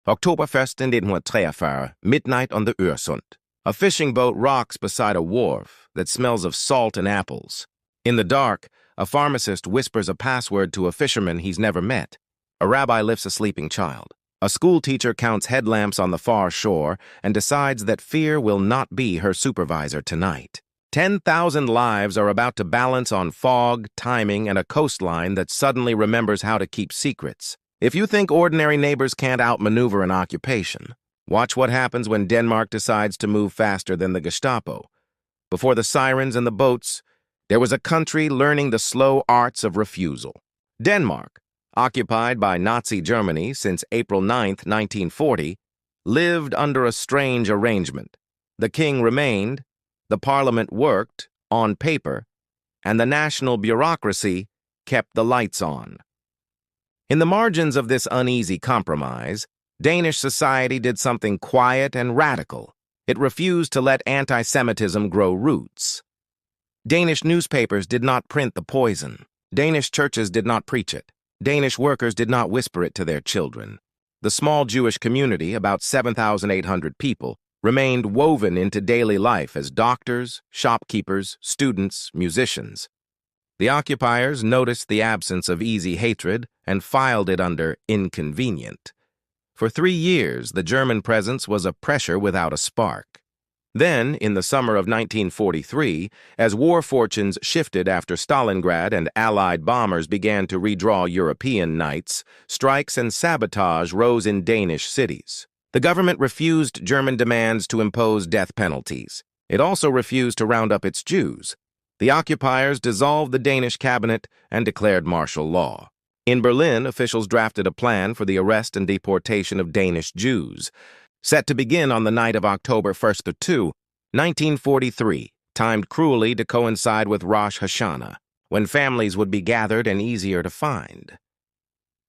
Oktoberfest in 1943, midnight on the Öresund. A fishing boat rocks beside a wharf that smells of salt and apples. In the dark, a pharmacist whispers a password to a fisherman he's never met. A rabbi lifts a sleeping child. A schoolteacher counts headlamps on the far shore and decides that fear will not be her supervisor tonight. 10,000 lives are about to balance on fog, timing, and a coastline that suddenly remembers how to keep secrets. If you think ordinary neighbors can't outmaneuver an occupation, watch what happens when Denmark decides to move faster than the Gestapo. Before the sirens and the boats, there was a country learning the slow arts of refusal. Denmark, occupied by Nazi Germany since April 9, 1940, lived under a strange arrangement. The king remained, the parliament worked, on paper, and the national bureaucracy kept the lights on. In the margins of this uneasy compromise, Danish society did something quiet and radical. It refused to let anti-Semitism grow roots. Danish newspapers did not print the poison. Danish churches did not preach it. Danish workers did not whisper it to their children. The small Jewish community, about 7,800 people, remained woven into daily life as doctors, shopkeepers, students, musicians. The occupiers noticed the absence of easy hatred and filed it under inconvenient. For 3 years, the German presence was a pressure without a spark. Then, in the summer of 1943, as war fortunes shifted after Stalingrad and Allied bombers began to redraw European nights, strikes and sabotage rose in Danish cities. The government refused German demands to impose death penalties. It also refused to round up its Jews. The occupiers dissolved the Danish cabinet and declared martial law. In Berlin, officials drafted a plan for the arrest and deportation of Danish Jews, set to begin on the night of October 1st to 2, 1943, timed cruelly to coincide with Rosh Hashanah, when families would be gathered and easier to find.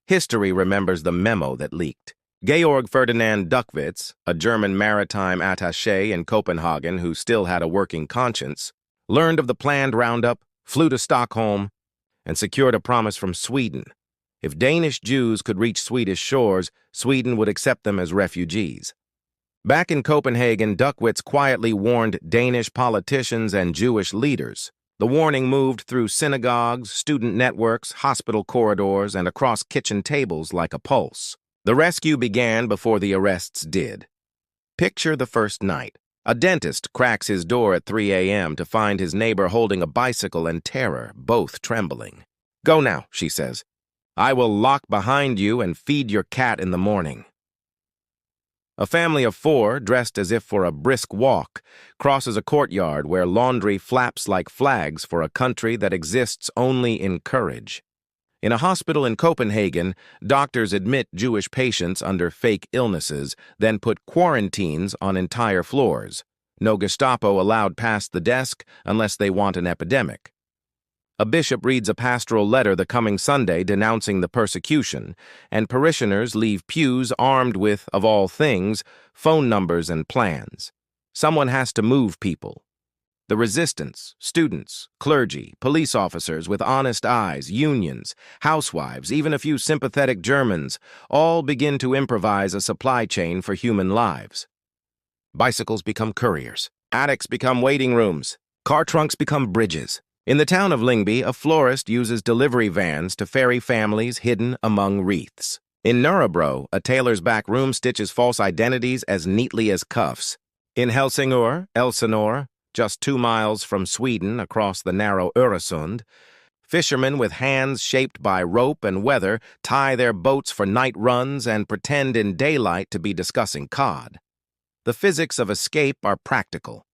History remembers the memo that leaked. Georg Ferdinand Duckwitz, a German maritime attaché in Copenhagen who still had a working conscience, learned of the planned roundup, flew to Stockholm, and secured a promise from Sweden. If Danish Jews could reach Swedish shores, Sweden would accept them as refugees. Back in Copenhagen, Duckwitz quietly warned Danish politicians and Jewish leaders. The warning moved through synagogues, student networks, hospital corridors, and across kitchen tables like a pulse. The rescue began before the arrests did. Picture the first night. A dentist cracks his door at 3 a.m. to find his neighbor holding a bicycle and terror, both trembling. "Go now," she says. "I will lock behind you and feed your cat in the morning." A family of 4, dressed as if for a brisk walk, crosses a courtyard where laundry flaps like flags for a country that exists only in courage. In a hospital in Copenhagen, doctors admit Jewish patients under fake illnesses, then put quarantines on entire floors. No Gestapo allowed past the desk unless they want an epidemic. A bishop reads a pastoral letter the coming Sunday denouncing the persecution, and parishioners leave pews armed with, of all things, phone numbers and plans. Someone has to move people. The resistance, students, clergy, police officers with honest eyes, unions, housewives, even a few sympathetic Germans, all begin to improvise a supply chain for human lives. Bicycles become couriers. Attics become waiting rooms. Car trunks become bridges. In the town of Lyngby, a florist uses delivery vans to ferry families hidden among wreaths. In Nuremberg, a tailor's back room stitches false identities as neatly as cuffs. In Helsingør, Elsinore, just 2 miles from Sweden across the narrow Öresund, fishermen with hands shaped by rope and weather tie their boats for night runs and pretend in daylight to be discussing cod. The physics of escape are practical.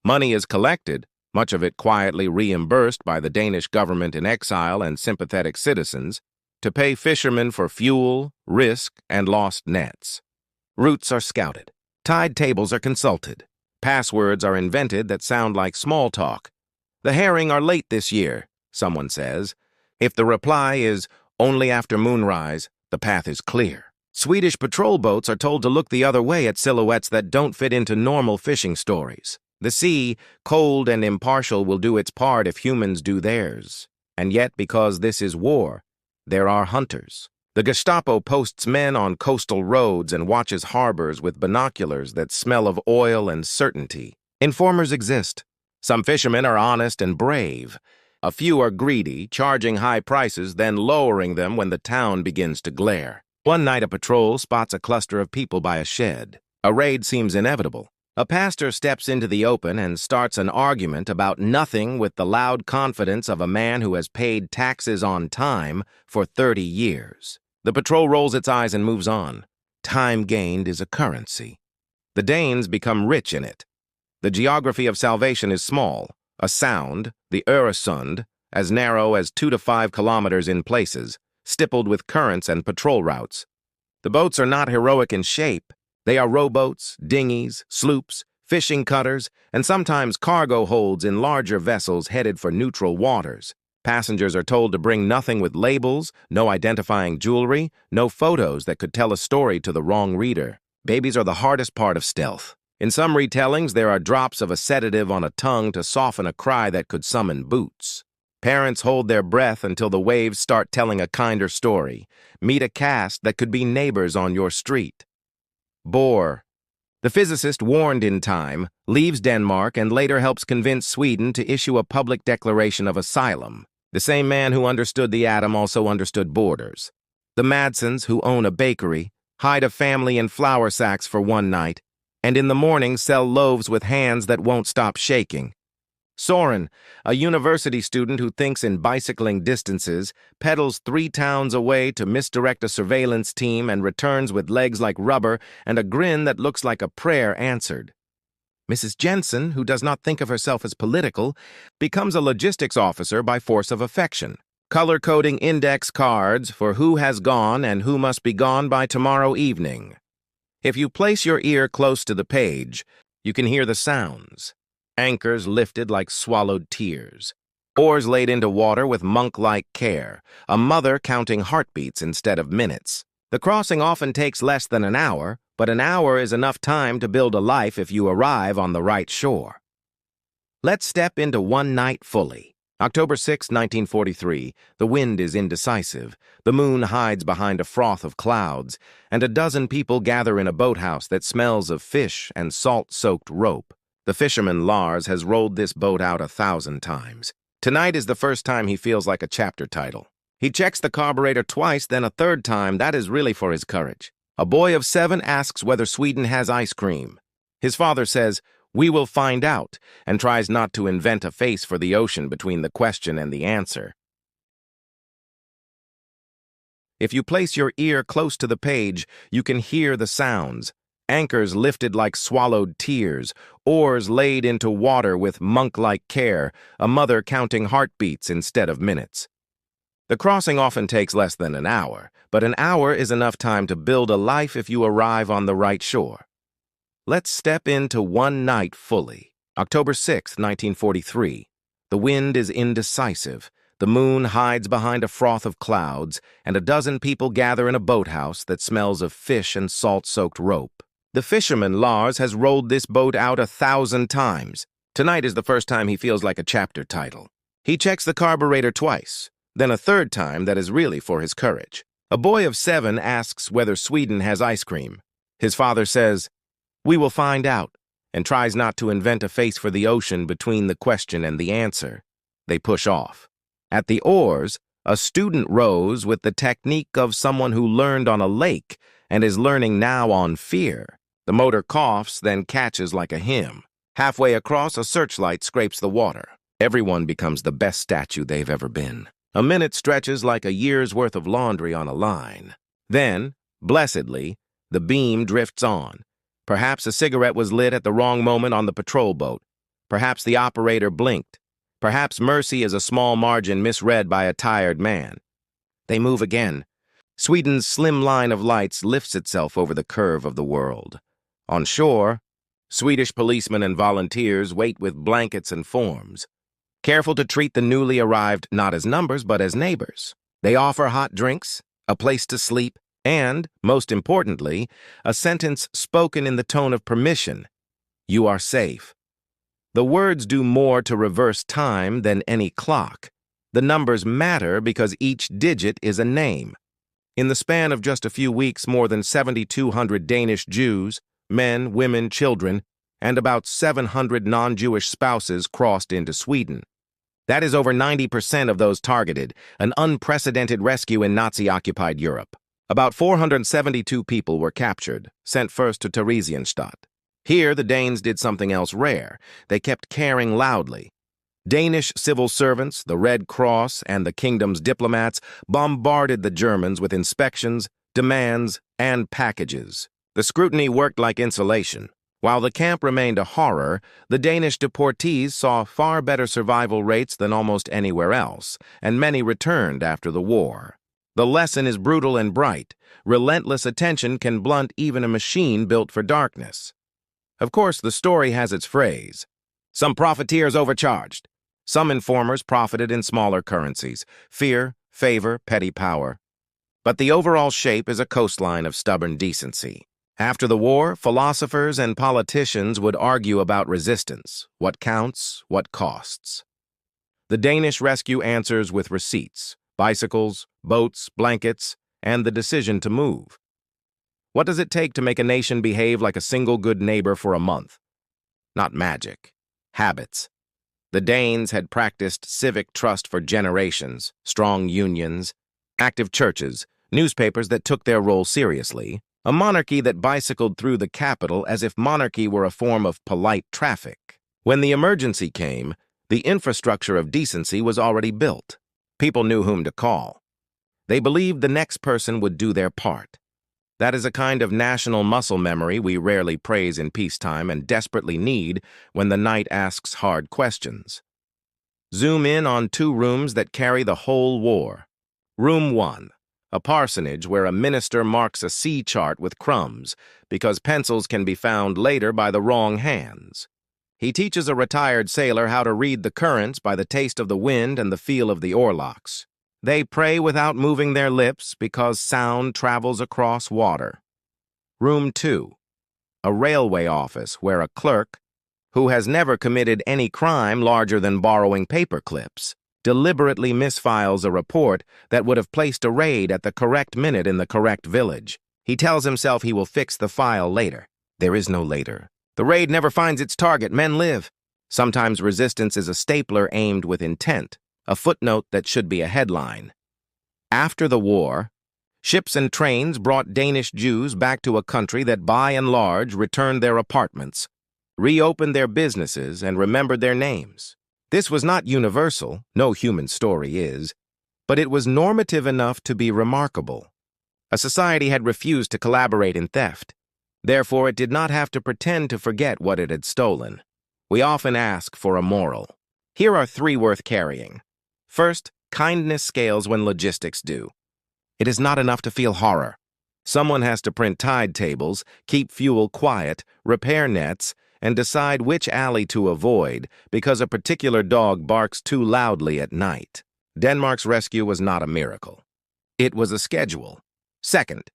Money is collected, much of it quietly reimbursed by the Danish government in exile and sympathetic citizens, to pay fishermen for fuel, risk, and lost nets. Routes are scouted. Tide tables are consulted. Passwords are invented that sound like small talk. "The herring are late this year," someone says. If the reply is, "only after moonrise," the path is clear. Swedish patrol boats are told to look the other way at silhouettes that don't fit into normal fishing stories. The sea, cold and impartial, will do its part if humans do theirs. And yet, because this is war, there are hunters. The Gestapo posts men on coastal roads and watches harbors with binoculars that smell of oil and certainty. Informers exist. Some fishermen are honest and brave. A few are greedy, charging high prices, then lowering them when the town begins to glare. One night, a patrol spots a cluster of people by a shed. A raid seems inevitable. A pastor steps into the open and starts an argument about nothing with the loud confidence of a man who has paid taxes on time for 30 years. The patrol rolls its eyes and moves on. Time gained is a currency. The Danes become rich in it. The geography of salvation is small. A sound, the Öresund, as narrow as 2 to 5 kilometers in places, stippled with currents and patrol routes. The boats are not heroic in shape. They are rowboats, dinghies, sloops, fishing cutters, and sometimes cargo holds in larger vessels headed for neutral waters. Passengers are told to bring nothing with labels, no identifying jewelry, no photos that could tell a story to the wrong reader. Babies are the hardest part of stealth. In some retellings, there are drops of a sedative on a tongue to soften a cry that could summon boots. Parents hold their breath until the waves start telling a kinder story. Meet a cast that could be neighbors on your street. Bohr. The physicist, warned in time, leaves Denmark and later helps convince Sweden to issue a public declaration of asylum. The same man who understood the atom also understood borders. The Madsons, who own a bakery, hide a family in flour sacks for one night, and in the morning sell loaves with hands that won't stop shaking. Soren, a university student who thinks in bicycling distances, pedals 3 towns away to misdirect a surveillance team and returns with legs like rubber and a grin that looks like a prayer answered. Mrs. Jensen, who does not think of herself as political, becomes a logistics officer by force of affection, color-coding index cards for who has gone and who must be gone by tomorrow evening. If you place your ear close to the page, you can hear the sounds. Anchors lifted like swallowed tears. Oars laid into water with monk-like care. A mother counting heartbeats instead of minutes. The crossing often takes less than an hour, but an hour is enough time to build a life if you arrive on the right shore. Let's step into one night fully. October 6, 1943, the wind is indecisive, the moon hides behind a froth of clouds, and a dozen people gather in a boathouse that smells of fish and salt-soaked rope. The fisherman Lars has rolled this boat out 1,000 times. Tonight is the first time he feels like a chapter title. He checks the carburetor twice, then a third time. That is really for his courage. A boy of 7 asks whether Sweden has ice cream. His father says, "We will find out," and tries not to invent a face for the ocean between the question and the answer. If you place your ear close to the page, you can hear the sounds. Anchors lifted like swallowed tears, oars laid into water with monk-like care, a mother counting heartbeats instead of minutes. The crossing often takes less than an hour, but an hour is enough time to build a life if you arrive on the right shore. Let's step into one night fully. October 6, 1943. The wind is indecisive. The moon hides behind a froth of clouds, and a dozen people gather in a boathouse that smells of fish and salt-soaked rope. The fisherman Lars has rolled this boat out 1,000 times. Tonight is the first time he feels like a chapter title. He checks the carburetor twice, then a third time that is really for his courage. A boy of 7 asks whether Sweden has ice cream. His father says, "We will find out," and tries not to invent a face for the ocean between the question and the answer. They push off. At the oars, a student rows with the technique of someone who learned on a lake and is learning now on fear. The motor coughs, then catches like a hymn. Halfway across, a searchlight scrapes the water. Everyone becomes the best statue they've ever been. A minute stretches like a year's worth of laundry on a line. Then, blessedly, the beam drifts on. Perhaps a cigarette was lit at the wrong moment on the patrol boat. Perhaps the operator blinked. Perhaps mercy is a small margin misread by a tired man. They move again. Sweden's slim line of lights lifts itself over the curve of the world. On shore, Swedish policemen and volunteers wait with blankets and forms, careful to treat the newly arrived not as numbers but as neighbors. They offer hot drinks, a place to sleep, and, most importantly, a sentence spoken in the tone of permission: "You are safe." The words do more to reverse time than any clock. The numbers matter because each digit is a name. In the span of just a few weeks, more than 7,200 Danish Jews, men, women, children, and about 700 non-Jewish spouses crossed into Sweden. That is over 90% of those targeted, an unprecedented rescue in Nazi-occupied Europe. About 472 people were captured, sent first to Theresienstadt. Here, the Danes did something else rare. They kept caring loudly. Danish civil servants, the Red Cross, and the kingdom's diplomats bombarded the Germans with inspections, demands, and packages. The scrutiny worked like insulation. While the camp remained a horror, the Danish deportees saw far better survival rates than almost anywhere else, and many returned after the war. The lesson is brutal and bright. Relentless attention can blunt even a machine built for darkness. Of course, the story has its phrase. Some profiteers overcharged. Some informers profited in smaller currencies, fear, favor, petty power. But the overall shape is a coastline of stubborn decency. After the war, philosophers and politicians would argue about resistance, what counts, what costs. The Danish rescue answers with receipts, bicycles, boats, blankets, and the decision to move. What does it take to make a nation behave like a single good neighbor for a month? Not magic. Habits. The Danes had practiced civic trust for generations, strong unions, active churches, newspapers that took their role seriously, a monarchy that bicycled through the capital as if monarchy were a form of polite traffic. When the emergency came, the infrastructure of decency was already built. People knew whom to call. They believed the next person would do their part. That is a kind of national muscle memory we rarely praise in peacetime and desperately need when the night asks hard questions. Zoom in on 2 rooms that carry the whole war. Room 1. A parsonage where a minister marks a sea chart with crumbs because pencils can be found later by the wrong hands. He teaches a retired sailor how to read the currents by the taste of the wind and the feel of the oarlocks. They pray without moving their lips because sound travels across water. Room 2. A railway office where a clerk, who has never committed any crime larger than borrowing paper clips, deliberately misfiles a report that would have placed a raid at the correct minute in the correct village. He tells himself he will fix the file later. There is no later. The raid never finds its target. Men live. Sometimes resistance is a stapler aimed with intent, a footnote that should be a headline. After the war, ships and trains brought Danish Jews back to a country that by and large returned their apartments, reopened their businesses, and remembered their names. This was not universal, no human story is, but it was normative enough to be remarkable. A society had refused to collaborate in theft. Therefore, it did not have to pretend to forget what it had stolen. We often ask for a moral. Here are 3 worth carrying. First, kindness scales when logistics do. It is not enough to feel horror. Someone has to print tide tables, keep fuel quiet, repair nets, and decide which alley to avoid because a particular dog barks too loudly at night. Denmark's rescue was not a miracle. It was a schedule. Second,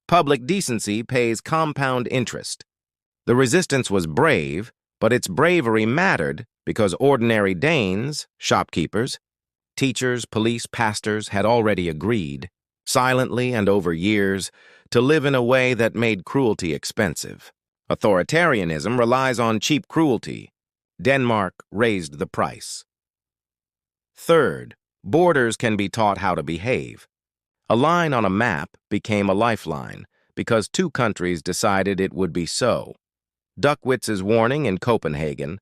public decency pays compound interest. The resistance was brave, but its bravery mattered because ordinary Danes, shopkeepers, teachers, police, pastors had already agreed, silently and over years, to live in a way that made cruelty expensive. Authoritarianism relies on cheap cruelty. Denmark raised the price. Third, borders can be taught how to behave. A line on a map became a lifeline because 2 countries decided it would be so. Duckwitz's warning in Copenhagen,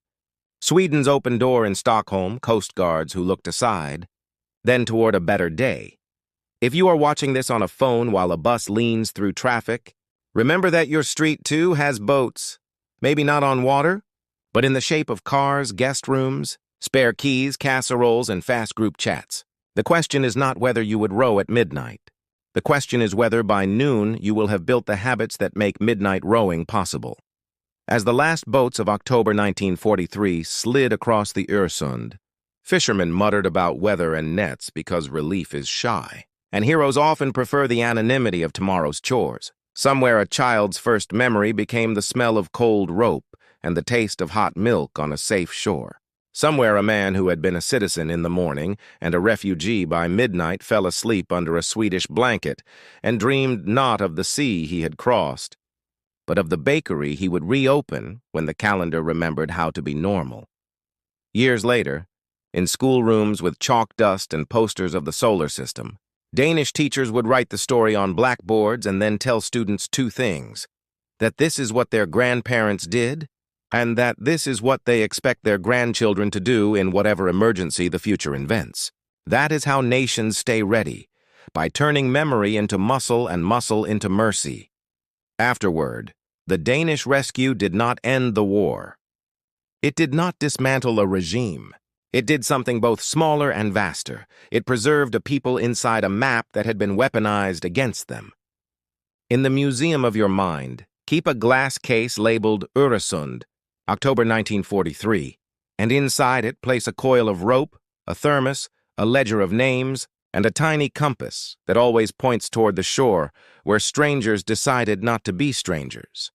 Sweden's open door in Stockholm, coast guards who looked aside, then toward a better day. If you are watching this on a phone while a bus leans through traffic, remember that your street, too, has boats. Maybe not on water, but in the shape of cars, guest rooms, spare keys, casseroles, and fast group chats. The question is not whether you would row at midnight. The question is whether by noon you will have built the habits that make midnight rowing possible. As the last boats of October 1943 slid across the Øresund, fishermen muttered about weather and nets because relief is shy, and heroes often prefer the anonymity of tomorrow's chores. Somewhere a child's first memory became the smell of cold rope and the taste of hot milk on a safe shore. Somewhere a man who had been a citizen in the morning and a refugee by midnight fell asleep under a Swedish blanket and dreamed not of the sea he had crossed, but of the bakery he would reopen when the calendar remembered how to be normal. Years later, in schoolrooms with chalk dust and posters of the solar system, Danish teachers would write the story on blackboards and then tell students two things: that this is what their grandparents did, and that this is what they expect their grandchildren to do in whatever emergency the future invents. That is how nations stay ready, by turning memory into muscle and muscle into mercy. Afterward, the Danish rescue did not end the war. It did not dismantle a regime. It did something both smaller and vaster. It preserved a people inside a map that had been weaponized against them. In the museum of your mind, keep a glass case labeled Öresund, October 1943, and inside it place a coil of rope, a thermos, a ledger of names, and a tiny compass that always points toward the shore where strangers decided not to be strangers.